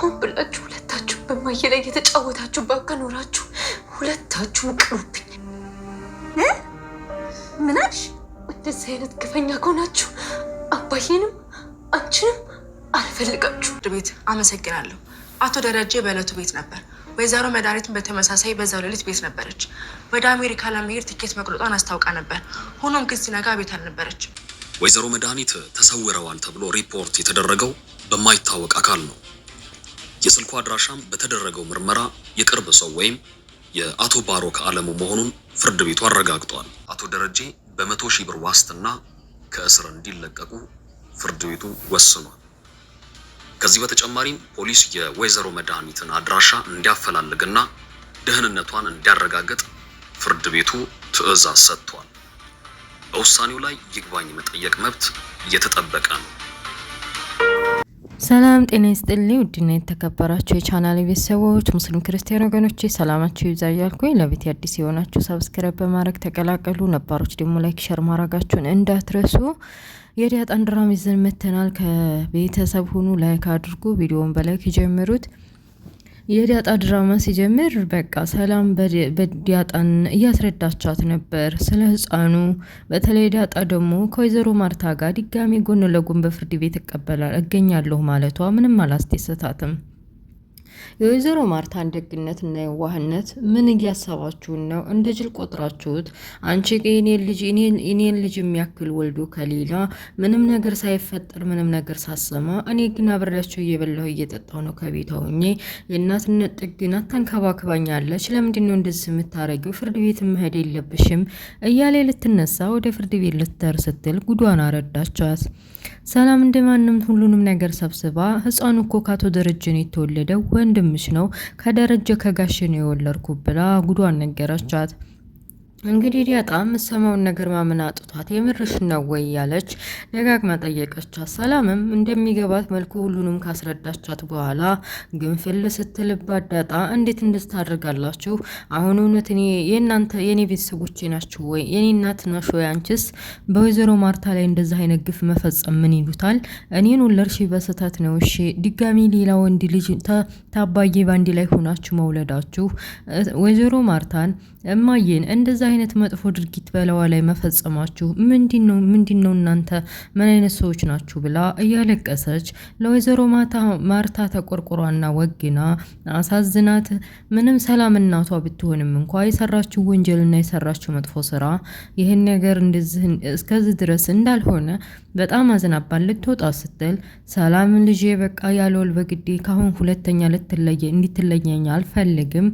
ሆን ብላችሁ ሁለታችሁ በማየ ላይ የተጫወታችሁ ባከኖራችሁ ሁለታችሁ ቅሩብኝ። ምናሽ እንደዚህ አይነት ግፈኛ ከሆናችሁ አባዬንም አንቺንም አልፈልጋችሁ። ቤት አመሰግናለሁ። አቶ ደረጀ በእለቱ ቤት ነበር። ወይዘሮ መድኃኒትን በተመሳሳይ በዛው ሌሊት ቤት ነበረች። ወደ አሜሪካ ለመሄድ ትኬት መቁረጧን አስታውቃ ነበር። ሆኖም ግን ሲነጋ ቤት አልነበረች። ወይዘሮ መድኃኒት ተሰውረዋል ተብሎ ሪፖርት የተደረገው በማይታወቅ አካል ነው። የስልኩ አድራሻም በተደረገው ምርመራ የቅርብ ሰው ወይም የአቶ ባሮክ አለሙ መሆኑን ፍርድ ቤቱ አረጋግጧል። አቶ ደረጀ በ100,000 ብር ዋስትና ከእስር እንዲለቀቁ ፍርድ ቤቱ ወስኗል። ከዚህ በተጨማሪም ፖሊስ የወይዘሮ መድኃኒትን አድራሻ እንዲያፈላልግና ደህንነቷን እንዲያረጋግጥ ፍርድ ቤቱ ትዕዛዝ ሰጥቷል። በውሳኔው ላይ ይግባኝ መጠየቅ መብት እየተጠበቀ ነው። ሰላም ጤና ይስጥልኝ። ውድና የተከበራችሁ የቻናል ቤተሰቦች ሙስሊም ክርስቲያን ወገኖቼ ሰላማችሁ ይብዛ እያልኩኝ ለቤት አዲስ የሆናችሁ ሰብስክራይብ በማድረግ ተቀላቀሉ። ነባሮች ደግሞ ላይክ ሸር ማድረጋችሁን እንዳትረሱ። የዳጣን ድራማ ይዘን መተናል። ከቤተሰብ ሁኑ፣ ላይክ አድርጉ፣ ቪዲዮውን በላይክ ጀምሩት። የዳጣ ድራማ ሲጀምር በቃ ሰላም በዳጣን እያስረዳቻት ነበር ስለ ህፃኑ። በተለይ ዳጣ ደግሞ ከወይዘሮ ማርታ ጋር ድጋሚ ጎን ለጎን በፍርድ ቤት እገኛለሁ ማለቷ ምንም አላስደሰታትም። የወይዘሮ ማርታን ደግነትና የዋህነት ምን እያሰባችሁ ነው? እንደ ጅል ቆጥራችሁት? አንቺ እኔን ልጅ የሚያክል ወልዶ ከሌላ ምንም ነገር ሳይፈጠር ምንም ነገር ሳሰማ፣ እኔ ግን አብሬያቸው እየበላሁ እየጠጣሁ ነው ከቤቷ ሆኜ። የእናትነት ጥግናት ተንከባክባኛለች። ለምንድን ነው እንደዚህ የምታረጊው? ፍርድ ቤት መሄድ የለብሽም እያለ ልትነሳ ወደ ፍርድ ቤት ልትደር ስትል ጉዷን አረዳቻት። ሰላም እንደማንም ሁሉንም ነገር ሰብስባ ህፃኑ እኮ ካቶ ደረጀ ነው የተወለደው፣ ወንድምሽ ነው፣ ከደረጀ ከጋሽ ነው የወለድኩ ብላ ጉዷን ነገረቻት። እንግዲህ ዳጣ የምትሰማውን ነገር ማመን አጥቷት የምርሽ ነው ወይ ያለች ደጋግማ ጠየቀቻት። ሰላምም እንደሚገባት መልኩ ሁሉንም ካስረዳቻት በኋላ ግንፍል ስትልባት ዳጣ እንዴት እንድታደርጋላችሁ? አሁን እውነት የኔ ቤተሰቦቼ ናችሁ ወይ? የኔ እናት ናሽ ወይ? አንቺስ በወይዘሮ ማርታ ላይ እንደዛ አይነት ግፍ መፈጸም ምን ይሉታል? እኔን ወለድሽ በስህተት ነው። እሺ ድጋሚ ሌላ ወንድ ልጅ ታባዬ ባንዲ ላይ ሆናችሁ መውለዳችሁ ወይዘሮ ማርታን እማዬን እንደዛ አይነት መጥፎ ድርጊት በለዋ ላይ መፈጸማችሁ ምንድነው? እናንተ ምን አይነት ሰዎች ናችሁ? ብላ እያለቀሰች ለወይዘሮ ማርታ ተቆርቆሯና ወግና አሳዝናት። ምንም ሰላም እናቷ ብትሆንም እንኳ የሰራችው ወንጀልና የሰራችው መጥፎ ስራ ይህን ነገር እንደዚህ እስከዚህ ድረስ እንዳልሆነ በጣም አዝናባል። ልትወጣ ስትል ሰላም ልጄ በቃ ያለወል በግዴ ካሁን ሁለተኛ እንድትለየኝ አልፈልግም።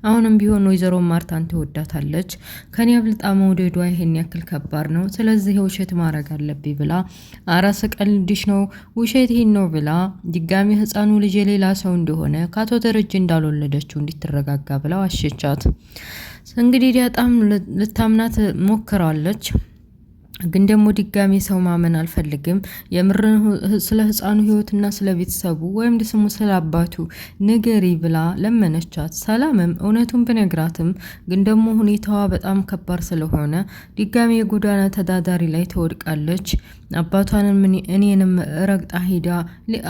አሁንም ቢሆን ወይዘሮ ማርታን ትወዳታለች። ከኔ አብልጣ መውደዷ ይሄን ያክል ከባድ ነው። ስለዚህ ውሸት ማድረግ አለብኝ ብላ አራስ ቀልድሽ ነው ውሸት ይሄን ነው ብላ ድጋሚ ህፃኑ ልጅ ሌላ ሰው እንደሆነ ካቶ ደረጀ እንዳልወለደችው እንድትረጋጋ ብላ ዋሸቻት። እንግዲህ ዳጣም ልታምናት ሞክራለች። ግን ደግሞ ድጋሚ ሰው ማመን አልፈልግም፣ የምር ስለ ህፃኑ ህይወትና ስለ ቤተሰቡ ወይም ደግሞ ስለ አባቱ ንገሪ ብላ ለመነቻት። ሰላምም እውነቱን ብነግራትም ግን ደግሞ ሁኔታዋ በጣም ከባድ ስለሆነ ድጋሚ የጎዳና ተዳዳሪ ላይ ትወድቃለች፣ አባቷንም እኔንም ረግጣ ሄዳ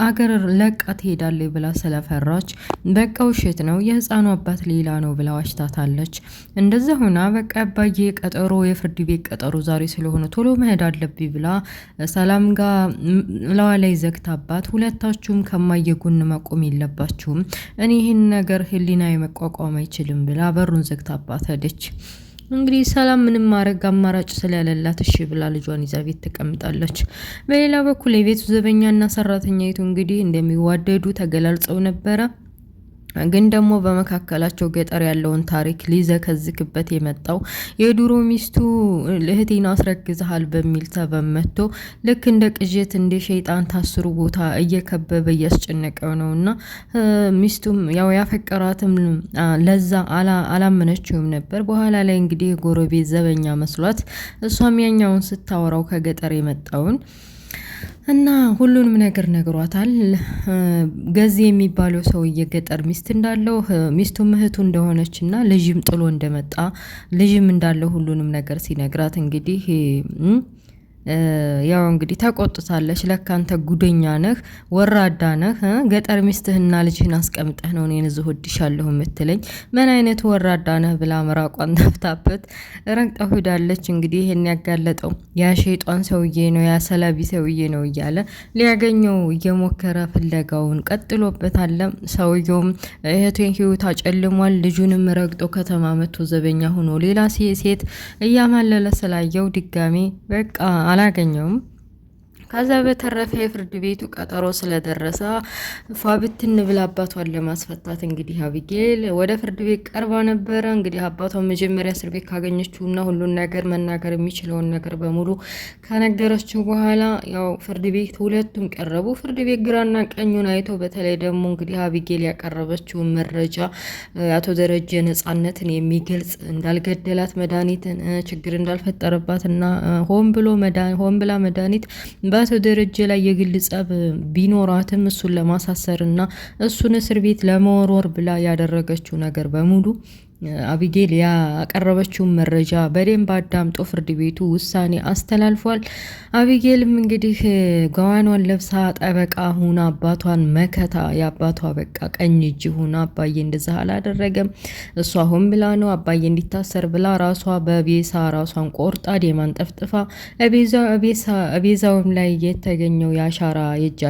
አገር ለቃ ትሄዳለች ብላ ስለፈራች በቃ ውሸት ነው የህፃኑ አባት ሌላ ነው ብላ ዋሽታታለች። እንደዛ ሆና በቃ አባዬ ቀጠሮ የፍርድ ቤት ቀጠሮ ዛሬ ስለሆነ ቶሎ መሄድ አለብኝ ብላ ሰላም ጋር ለዋ ላይ ዘግታባት፣ ሁለታችሁም ከማየጎን መቆም የለባችሁም፣ እኔ ይህን ነገር ህሊና መቋቋም አይችልም ብላ በሩን ዘግታባት ሄደች። እንግዲህ ሰላም ምንም ማድረግ አማራጭ ስለሌላት እሺ ብላ ልጇን ይዛ ቤት ተቀምጣለች። በሌላ በኩል የቤቱ ዘበኛና ሰራተኛይቱ እንግዲህ እንደሚዋደዱ ተገላልጸው ነበረ። ግን ደግሞ በመካከላቸው ገጠር ያለውን ታሪክ ሊዘከዝክበት የመጣው የዱሮ ሚስቱ እህቴን አስረግዝሃል በሚል ተበመቶ ልክ እንደ ቅዠት እንደ ሸይጣን ታስሩ ቦታ እየከበበ እያስጨነቀው ነውና ሚስቱም ያው ያፈቀራትም ለዛ አላመነችውም ነበር። በኋላ ላይ እንግዲህ ጎረቤት ዘበኛ መስሏት እሷም ያኛውን ስታወራው ከገጠር የመጣውን እና ሁሉንም ነገር ነግሯታል። ገዚ የሚባለው ሰውዬ ገጠር ሚስት እንዳለው ሚስቱም እህቱ እንደሆነችና ልጅም ጥሎ እንደመጣ ልጅም እንዳለው ሁሉንም ነገር ሲነግራት እንግዲህ ያው እንግዲህ ተቆጥታለች። ለካ አንተ ጉደኛ ነህ፣ ወራዳ ነህ፣ ገጠር ሚስትህና ልጅህን አስቀምጠህ ነው እኔን እዚህ ወድሻለሁ የምትለኝ? ምን አይነት ወራዳ ነህ ብላ ምራቋን ተፍታበት ረግጠው ሄዳለች። እንግዲህ ይሄን ያጋለጠው ያ ሸይጧን ሰውዬ ነው፣ ያ ሰላቢ ሰውዬ ነው እያለ ሊያገኘው እየሞከረ ፍለጋውን ቀጥሎበታል። ሰውየውም እህቴን ህይወት አጨልሟል፣ ልጁንም ረግጦ ከተማ መጥቶ ዘበኛ ሆኖ ሌላ ሴት እያማለለ ስላየው ድጋሜ በቃ አላገኘውም። ከዛ በተረፈ የፍርድ ቤቱ ቀጠሮ ስለደረሰ ፏብትን ብላ አባቷን ለማስፈታት እንግዲህ አቢጌል ወደ ፍርድ ቤት ቀርባ ነበረ። እንግዲህ አባቷን መጀመሪያ እስር ቤት ካገኘችውና ሁሉን ነገር መናገር የሚችለውን ነገር በሙሉ ከነገረችው በኋላ ያው ፍርድ ቤት ሁለቱም ቀረቡ። ፍርድ ቤት ግራና ቀኙን አይቶ በተለይ ደግሞ እንግዲህ አቢጌል ያቀረበችውን መረጃ አቶ ደረጀ ነጻነትን የሚገልጽ እንዳልገደላት መድኃኒትን ችግር እንዳልፈጠረባትና ሆን ብላ መድኃኒት በአቶ ደረጀ ላይ የግል ጸብ ቢኖራትም እሱን ለማሳሰርና እሱን እስር ቤት ለመወርወር ብላ ያደረገችው ነገር በሙሉ አቢጌል ያቀረበችውን መረጃ በደንብ አዳምጦ ፍርድ ቤቱ ውሳኔ አስተላልፏል። አቢጌልም እንግዲህ ጋዋኗን ለብሳ ጠበቃ ሁና አባቷን መከታ የአባቷ በቃ ቀኝ እጅ ሁና አባዬ እንደዛ አላደረገም፣ እሷ ሆን ብላ ነው አባዬ እንዲታሰር ብላ ራሷ በቤሳ ራሷን ቆርጣ ደማን ጠፍጥፋ ቤዛውም ላይ የተገኘው የእጅ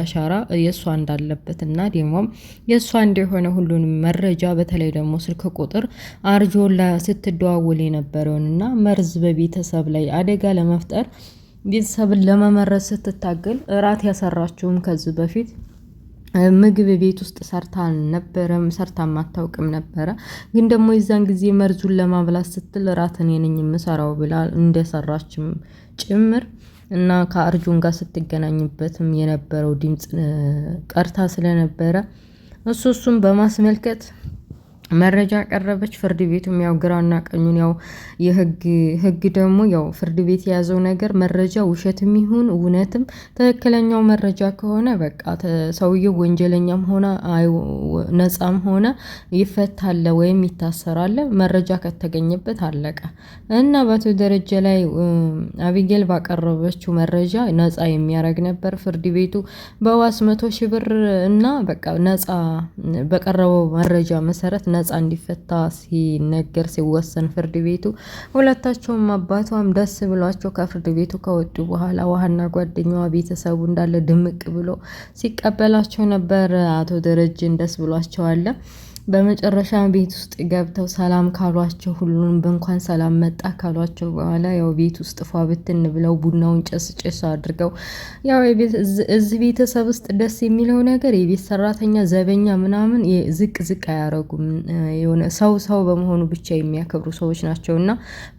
አሻራ የእሷ እንዳለበትና ደሞም የእሷ እንደሆነ ሁሉንም መረጃ በተለይ ደግሞ ስልክ ቁጥር አርጆላ ስትደዋውል የነበረውንና መርዝ በቤተሰብ ላይ አደጋ ለመፍጠር ቤተሰብን ለመመረዝ ስትታገል እራት ያሰራችውም ከዚህ በፊት ምግብ ቤት ውስጥ ሰርታ ማታውቅም ነበረ። ግን ደግሞ የዛን ጊዜ መርዙን ለማብላት ስትል እራት እኔ ነኝ የምሰራው ብላ እንደሰራችም ጭምር እና ከአርጆን ጋር ስትገናኝበትም የነበረው ድምጽ ቀርታ ስለነበረ እሱም በማስመልከት መረጃ ቀረበች። ፍርድ ቤቱም ያው ግራና ቀኙን ያው የህግ ደግሞ ያው ፍርድ ቤት የያዘው ነገር መረጃ ውሸትም ይሁን እውነትም ትክክለኛው መረጃ ከሆነ በቃ ሰውየው ወንጀለኛም ሆነ ነጻም ሆነ ይፈታል ወይም ይታሰራል። መረጃ ከተገኘበት አለቀ እና በአቶ ደረጀ ላይ አቢጌል ባቀረበችው መረጃ ነጻ የሚያደርግ ነበር። ፍርድ ቤቱ በዋስ 100,000 ብር እና በቃ ነጻ በቀረበው መረጃ መሰረት ነጻ እንዲፈታ ሲነገር ሲወሰን ፍርድ ቤቱ ሁለታቸውም አባቷም ደስ ብሏቸው ከፍርድ ቤቱ ከወጡ በኋላ ዋህና ጓደኛዋ ቤተሰቡ እንዳለ ድምቅ ብሎ ሲቀበላቸው ነበር። አቶ ደረጀን ደስ ብሏቸዋል። በመጨረሻ ቤት ውስጥ ገብተው ሰላም ካሏቸው ሁሉንም በእንኳን ሰላም መጣ ካሏቸው በኋላ ያው ቤት ውስጥ ፏብትን ብለው ቡናውን ጨስ አድርገው ያው እዚህ ቤተሰብ ውስጥ ደስ የሚለው ነገር የቤት ሰራተኛ ዘበኛ ምናምን ዝቅ አያረጉም። የሆነ ሰው በመሆኑ ብቻ የሚያከብሩ ሰዎች ናቸውና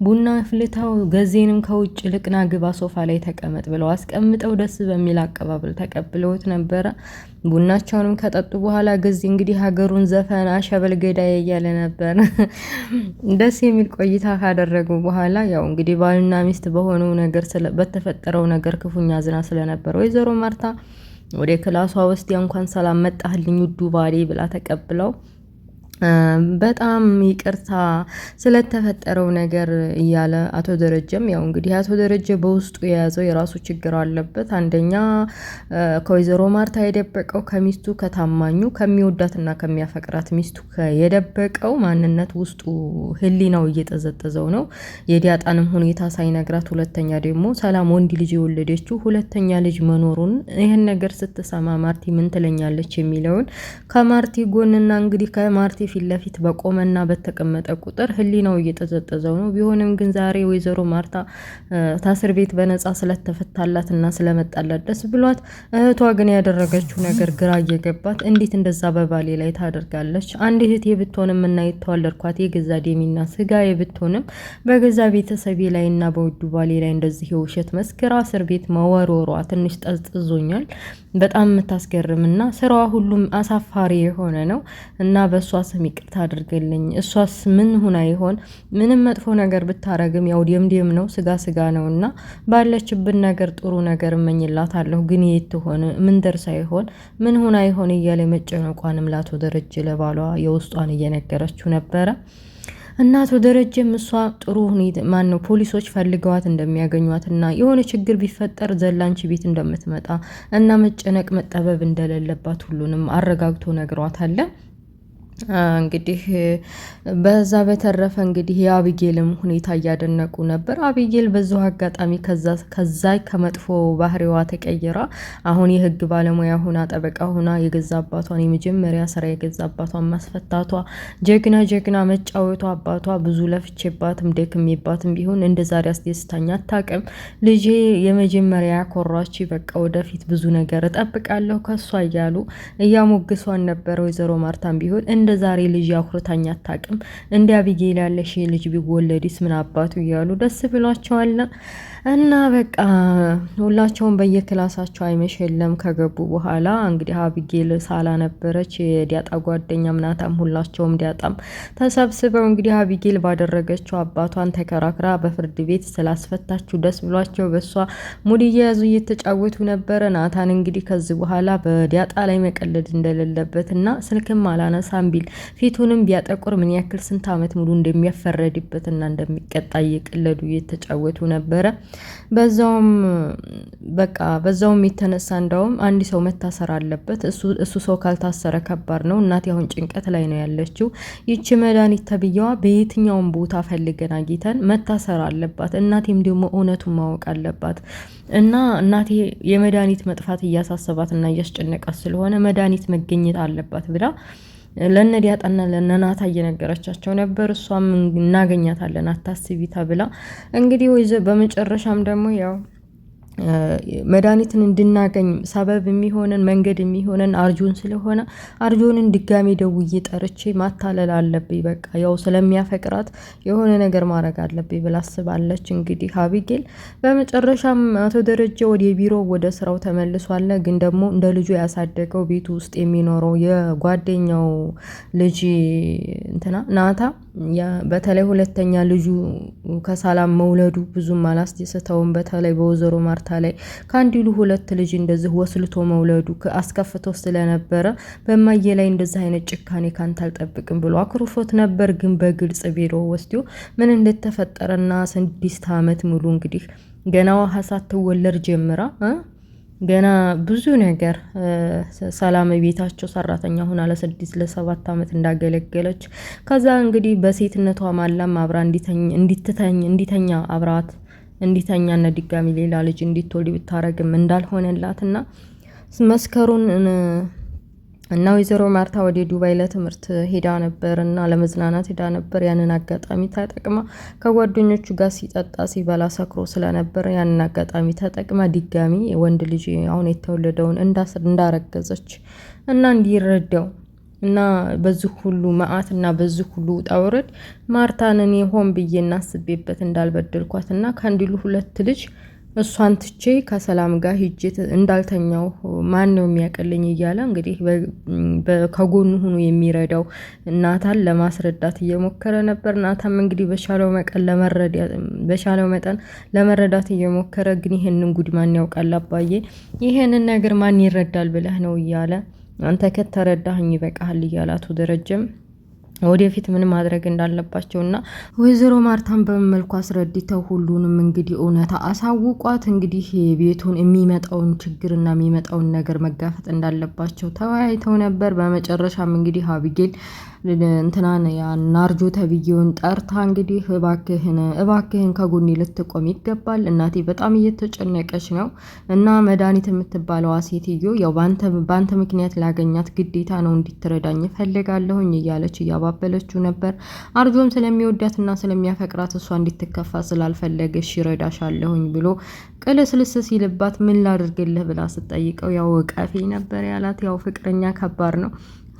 ቡና ፍልታው ገዜንም ከውጭ ልቅና ግባ ሶፋ ላይ ተቀመጥ ብለው አስቀምጠው ደስ በሚል አቀባበል ተቀብለውት ነበረ። ቡናቸውንም ከጠጡ በኋላ ገዜ እንግዲህ ሀገሩን ዘፈን አሸበል ገዳይ እያለ ነበር። ደስ የሚል ቆይታ ካደረጉ በኋላ ያው እንግዲህ ባልና ሚስት በሆነው ነገር በተፈጠረው ነገር ክፉኛ ዝና ስለነበር ወይዘሮ ማርታ ወደ ክላሷ ውስጥ እንኳን ሰላም መጣህልኝ ውዱ ባሌ ብላ ተቀብለው በጣም ይቅርታ ስለተፈጠረው ነገር እያለ አቶ ደረጀም ያው እንግዲህ አቶ ደረጀ በውስጡ የያዘው የራሱ ችግር አለበት። አንደኛ ከወይዘሮ ማርታ የደበቀው ከሚስቱ ከታማኙ ከሚወዳትና ከሚያፈቅራት ሚስቱ የደበቀው ማንነት ውስጡ ህሊናው እየጠዘጠዘው ነው፣ የዲያጣንም ሁኔታ ሳይነግራት። ሁለተኛ ደግሞ ሰላም ወንድ ልጅ የወለደችው ሁለተኛ ልጅ መኖሩን ይህን ነገር ስትሰማ ማርቲ ምን ትለኛለች የሚለውን ከማርቲ ጎንና እንግዲህ ከማርቲ ፊት ለፊት በቆመና በተቀመጠ ቁጥር ህሊናው እየተዘጠዘው ነው። ቢሆንም ግን ዛሬ ወይዘሮ ማርታ ታስር ቤት በነጻ ስለተፈታላትና ስለመጣላት ደስ ብሏት፣ እህቷ ግን ያደረገችው ነገር ግራ እየገባት እንዴት እንደዛ በባሌ ላይ ታደርጋለች? አንድ እህቴ ብትሆንም እና የተዋለድኳት የገዛ ደሜና ስጋዬ ብትሆንም በገዛ ቤተሰቤ ላይና በውዱ ባሌ ላይ እንደዚህ የውሸት መስክራ እስር ቤት መወርወሯ ትንሽ ጠዝጥዞኛል። በጣም የምታስገርምና ስራዋ ሁሉም አሳፋሪ የሆነ ነው እና በእሷ ስም ይቅርታ አድርግልኝ። እሷስ ምን ሆና ይሆን? ምንም መጥፎ ነገር ብታረግም ያው ደም ነው ስጋ ነው እና ባለችብን ነገር ጥሩ ነገር እመኝላታለሁ። ግን የት ሆነ ምን ደርሳ ይሆን ምን ሆና ይሆን እያለ መጨነቋንም ላቶ ደረጀ ለባሏ የውስጧን እየነገረችው ነበረ። እናቶ ደረጀም እሷ ጥሩ ሁኔታ ማነው ፖሊሶች ፈልገዋት እንደሚያገኟትና የሆነ ችግር ቢፈጠር ዘላንቺ ቤት እንደምትመጣ እና መጨነቅ መጠበብ እንደሌለባት ሁሉንም አረጋግቶ ነግሯታል። እንግዲህ በዛ በተረፈ እንግዲህ የአቢጌልም ሁኔታ እያደነቁ ነበር። አቢጌል በዛው አጋጣሚ ከዛ ከመጥፎ ባህሪዋ ተቀይራ አሁን የህግ ባለሙያ ሆና ጠበቃ ሆና የገዛ አባቷን የመጀመሪያ ስራ የገዛ አባቷን ማስፈታቷ ጀግና መጫወቷ አባቷ ብዙ ለፍቼባትም ደክሜባትም ቢሆን እንደዛሬ አስደስታኝ አታውቅም። ልጄ የመጀመሪያ ያኮራች በቃ ወደፊት ብዙ ነገር እጠብቃለሁ ከሷ እያሉ እያሞግሷን ነበር። ወይዘሮ ማርታም ቢሆን እንደ ዛሬ ልጅ አኩርታኝ አታውቅም። እንደ አቢጌል ያለሽ ልጅ ቢወለድስ ምን አባቱ እያሉ ደስ ብሏቸዋል። እና በቃ ሁላቸውም በየክላሳቸው አይመሸለም ከገቡ በኋላ እንግዲህ አቢጌል ሳላ ነበረች የዲያጣ ጓደኛ ምናታም ሁላቸውም ዲያጣም ተሰብስበው እንግዲህ አቢጌል ባደረገችው አባቷን ተከራክራ በፍርድ ቤት ስላስፈታችሁ ደስ ብሏቸው በሷ ሙድ እየያዙ እየተጫወቱ ነበረ። ናታን እንግዲህ ከዚህ በኋላ በዲያጣ ላይ መቀለድ እንደሌለበትና ስልክም አላነሳም ቢል ፊቱንም ቢያጠቁር ምን ያክል ስንት ዓመት ሙሉ እንደሚያፈረድበትና እንደሚቀጣ እየቀለዱ እየተጫወቱ ነበረ። በዛውም የተነሳ እንደውም አንድ ሰው መታሰር አለበት። እሱ ሰው ካልታሰረ ከባድ ነው። እናቴ አሁን ጭንቀት ላይ ነው ያለችው። ይቺ መድኃኒት ተብያዋ በየትኛውም ቦታ ፈልገን አግኝተን መታሰር አለባት። እናቴም ደግሞ እውነቱን ማወቅ አለባት እና እናቴ የመድኃኒት መጥፋት እያሳሰባትና እያስጨነቃት ስለሆነ መድኃኒት መገኘት አለባት ብላ ለነዲያጣና ለነናታ እየነገረቻቸው ነበር። እሷም እናገኛታለን አታስቢ ተብላ እንግዲህ በመጨረሻም ደግሞ ያው መድኃኒትን እንድናገኝ ሰበብ የሚሆነን መንገድ የሚሆነን አርጆን ስለሆነ አርጆንን ድጋሜ ደውዬ ጠርቼ ማታለል አለብኝ። በቃ ያው ስለሚያፈቅራት የሆነ ነገር ማድረግ አለብኝ ብላ አስባለች። እንግዲህ አቢጌል በመጨረሻም አቶ ደረጀ ወደ ቢሮ ወደ ስራው ተመልሷል። ግን ደግሞ እንደ ልጁ ያሳደገው ቤቱ ውስጥ የሚኖረው የጓደኛው ልጅ እንትና ናታ በተለይ ሁለተኛ ልጁ ከሰላም መውለዱ ብዙም አላስደሰተውም። በተለይ በወይዘሮ ማርታ ላይ ከአንዲሉ ሁለት ልጅ እንደዚህ ወስልቶ መውለዱ አስከፍቶ ስለነበረ በማየ ላይ እንደዚህ አይነት ጭካኔ ካንተ አልጠብቅም ብሎ አክሩፎት ነበር። ግን በግልጽ ቢሮ ወስዶ ምን እንደተፈጠረና 6 ዓመት ሙሉ እንግዲህ ገና ውሃ ሳትወለድ ጀምራ ገና ብዙ ነገር ሰላም ቤታቸው ሰራተኛ ሆና ለ6 ለ7 ዓመት እንዳገለገለች ከዛ እንግዲህ በሴትነቷ ማላም አብራ እንዲተኛ አብራት እንዲተኛና ድጋሚ ሌላ ልጅ እንዲትወልድ ብታረግም እንዳልሆነላትና መስከሩን እና ወይዘሮ ማርታ ወደ ዱባይ ለትምህርት ሄዳ ነበር እና ለመዝናናት ሄዳ ነበር። ያንን አጋጣሚ ተጠቅማ ከጓደኞቹ ጋር ሲጠጣ ሲበላ ሰክሮ ስለነበር ያንን አጋጣሚ ተጠቅማ ድጋሚ ወንድ ልጅ አሁን የተወለደውን እንዳረገዘች እና እንዲረዳው እና በዚህ ሁሉ መዓትና በዚህ ሁሉ ውጣ ውረድ ማርታን እኔ ሆን ብዬ እናስቤበት እንዳልበደልኳትና ከአንዲሉ ሁለት ልጅ እሷን ትቼ ከሰላም ጋር ሂጄ እንዳልተኛው ማን ነው የሚያቀልኝ እያለ እንግዲህ ከጎኑ ሆኖ የሚረዳው ናታን ለማስረዳት እየሞከረ ነበር። ናታም እንግዲህ በሻለው መጠን ለመረዳት እየሞከረ ግን ይሄንን ጉድ ማን ያውቃል አባዬ ይሄንን ነገር ማን ይረዳል ብለህ ነው እያለ አንተ ከተረዳህኝ ይበቃል እያላቱ ደረጀም ወደፊት ምን ማድረግ እንዳለባቸውና ወይዘሮ ማርታን በመልኩ አስረድተው ሁሉንም እንግዲህ እውነታ አሳውቋት እንግዲህ ቤቱን የሚመጣውን ችግርና የሚመጣውን ነገር መጋፈጥ እንዳለባቸው ተወያይተው ነበር። በመጨረሻም እንግዲህ አቢጌል እንትናን ናርጆ ተብዬውን ጠርታ እንግዲህ እባክህን ከጎኔ ልትቆም ይገባል። እናቴ በጣም እየተጨነቀች ነው እና መድኃኒት የምትባለዋ ሴትዮ ያው ባንተ ምክንያት ላገኛት ግዴታ ነው እንድትረዳኝ ፈልጋለሁኝ እያለች እያባበለችው ነበር። አርጆም ስለሚወዳትና ስለሚያፈቅራት እሷ እንድትከፋ ስላልፈለገሽ ይረዳሻለሁኝ ብሎ ቅልስልስ ሲልባት ምን ላድርግልህ ብላ ስትጠይቀው ያው ቀፊ ነበር ያላት። ያው ፍቅረኛ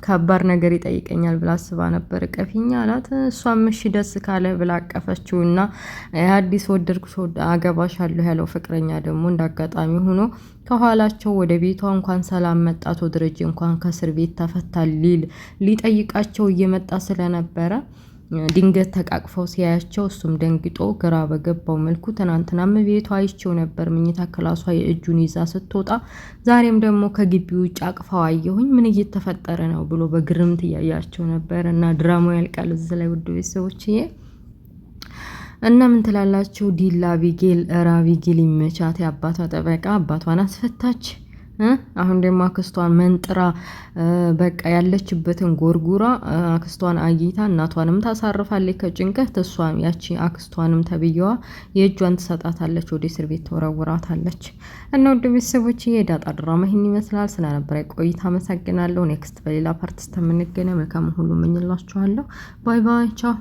ከባድ ነገር ይጠይቀኛል ብላ አስባ ነበር። ቀፊኛ አላት። እሷም እሺ ደስ ካለ ብላ አቀፈችውና አዲስ ወደድኩሽ አገባሻለሁ ያለው ፍቅረኛ ደግሞ እንዳጋጣሚ ሆኖ ከኋላቸው ወደ ቤቷ እንኳን ሰላም መጣት ወደረጀ እንኳን ከእስር ቤት ተፈታ ሊጠይቃቸው እየመጣ ስለነበረ ድንገት ተቃቅፈው ሲያያቸው እሱም ደንግጦ ግራ በገባው መልኩ ትናንትናም ቤቷ አይቼው ነበር መኝታ ክላሷ የእጁን ይዛ ስትወጣ፣ ዛሬም ደግሞ ከግቢው ውጭ አቅፋው አየሁኝ፣ ምን እየተፈጠረ ነው ብሎ በግርምት እያያቸው ነበር። እና ድራማው ያልቃል እዚህ ላይ ውድ ቤተሰቦችዬ። እና ምን ትላላችሁ? ዲላ አቢጌል አቢጌል ይመቻት። የአባቷ ጠበቃ አባቷን አስፈታች። አሁን ደግሞ አክስቷን መንጥራ በቃ ያለችበትን ጎርጉራ አክስቷን አጊታ እናቷንም ታሳርፋለች ከጭንቀት። እሷም ያቺ አክስቷንም ተብየዋ የእጇን ትሰጣታለች፣ ወደ እስር ቤት ተወረውራታለች። እና ወደ ቤተሰቦች የዳጣ ድራማ ይህን ይመስላል። ስለነበረ ቆይታ አመሰግናለሁ። ኔክስት በሌላ ፓርት እስከምንገናኝ መልካም ሁሉ እመኝላችኋለሁ። ባይ ባይ፣ ቻው።